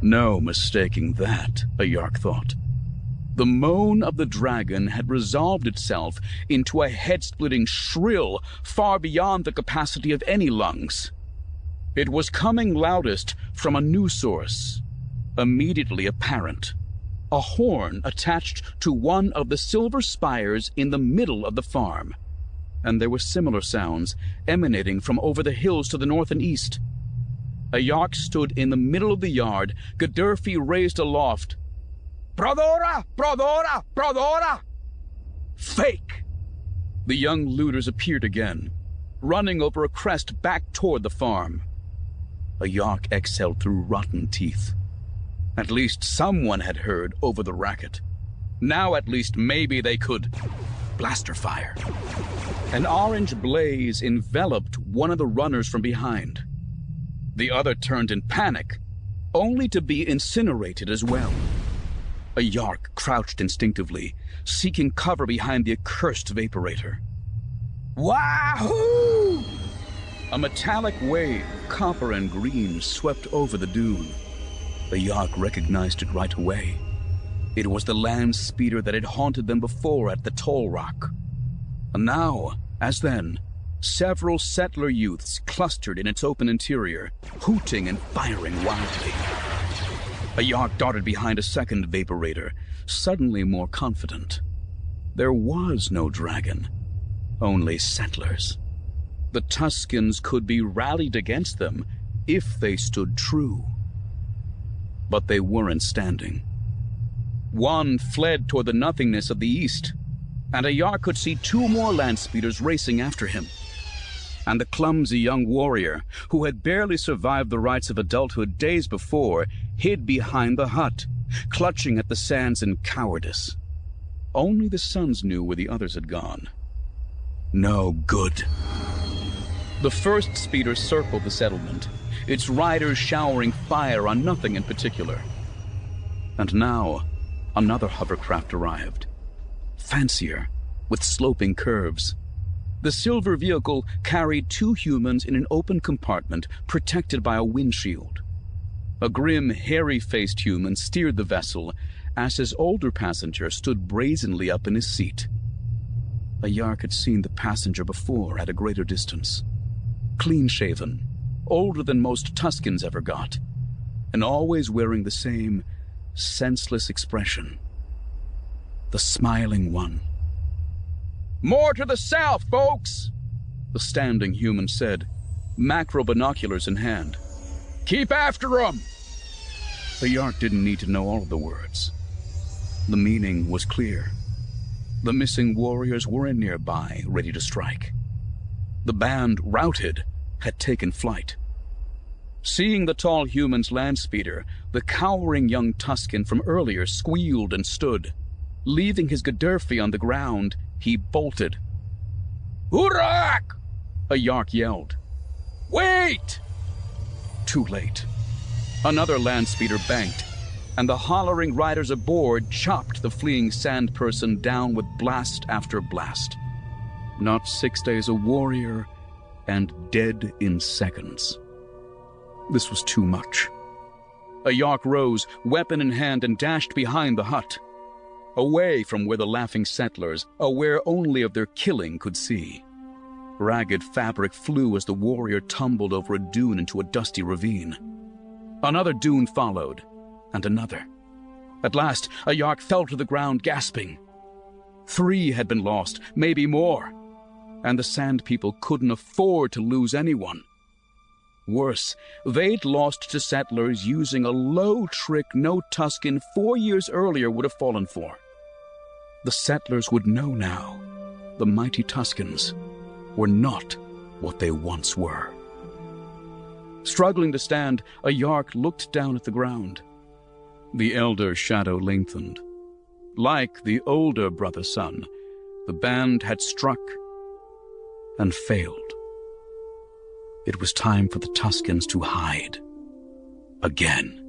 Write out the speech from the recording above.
No mistaking that, a Yark thought. The moan of the dragon had resolved itself into a head-splitting shrill far beyond the capacity of any lungs. It was coming loudest from a new source, immediately apparent. A horn attached to one of the silver spires in the middle of the farm, and there were similar sounds emanating from over the hills to the north and east. A Yark stood in the middle of the yard, Gadurfi raised aloft. "Prodora! Prodora! Prodora!" Fake! The young looters appeared again, running over a crest back toward the farm. A Yark exhaled through rotten teeth. At least someone had heard over the racket. Now at least maybe they could blaster fire. An orange blaze enveloped one of the runners from behind. The other turned in panic, only to be incinerated as well. A Yark crouched instinctively, seeking cover behind the accursed vaporator. Wahoo! A metallic wave, copper and green, swept over the dune. The Yark recognized it right away. It was the land speeder that had haunted them before at the Toll Rock. And now, as then, several settler youths clustered in its open interior, hooting and firing wildly. A Yark darted behind a second vaporator, suddenly more confident. There was no dragon, only settlers. The Tuskens could be rallied against them if they stood true. But they weren't standing. One fled toward the nothingness of the east, and a Yark could see two more land speeders racing after him. And the clumsy young warrior, who had barely survived the rites of adulthood days before, hid behind the hut, clutching at the sands in cowardice. Only the sons knew where the others had gone. No good. The first speeder circled the settlement, its riders showering fire on nothing in particular. And now, another hovercraft arrived, fancier, with sloping curves. The silver vehicle carried two humans in an open compartment protected by a windshield. A grim, hairy-faced human steered the vessel as his older passenger stood brazenly up in his seat. A Yark had seen the passenger before at a greater distance. Clean-shaven, older than most Tuskens ever got, and always wearing the same senseless expression. The smiling one. "More to the south, folks," the standing human said, macro binoculars in hand. "Keep after 'em!" The Yark didn't need to know all of the words. The meaning was clear. The missing warriors weren't nearby, ready to strike. The band, routed, had taken flight. Seeing the tall human's land speeder, the cowering young Tusken from earlier squealed and stood. Leaving his Gadurfi on the ground, he bolted. "Urak!" a Yark yelled. "Wait!" Too late. Another land speeder banked, and the hollering riders aboard chopped the fleeing sand person down with blast after blast. Not 6 days a warrior, and dead in seconds. This was too much. A Yark rose, weapon in hand, and dashed behind the hut, away from where the laughing settlers, aware only of their killing, could see. Ragged fabric flew as the warrior tumbled over a dune into a dusty ravine. Another dune followed, and another. At last, a Yark fell to the ground, gasping. 3 had been lost, maybe more, and the Sand People couldn't afford to lose anyone. Worse, they'd lost to settlers using a low trick no Tusken 4 years earlier would have fallen for. The settlers would know now. The mighty Tuskens were not what they once were. Struggling to stand, a Yark looked down at the ground. The elder shadow lengthened. Like the older brother-son, the band had struck and failed. It was time for the Tuskens to hide again.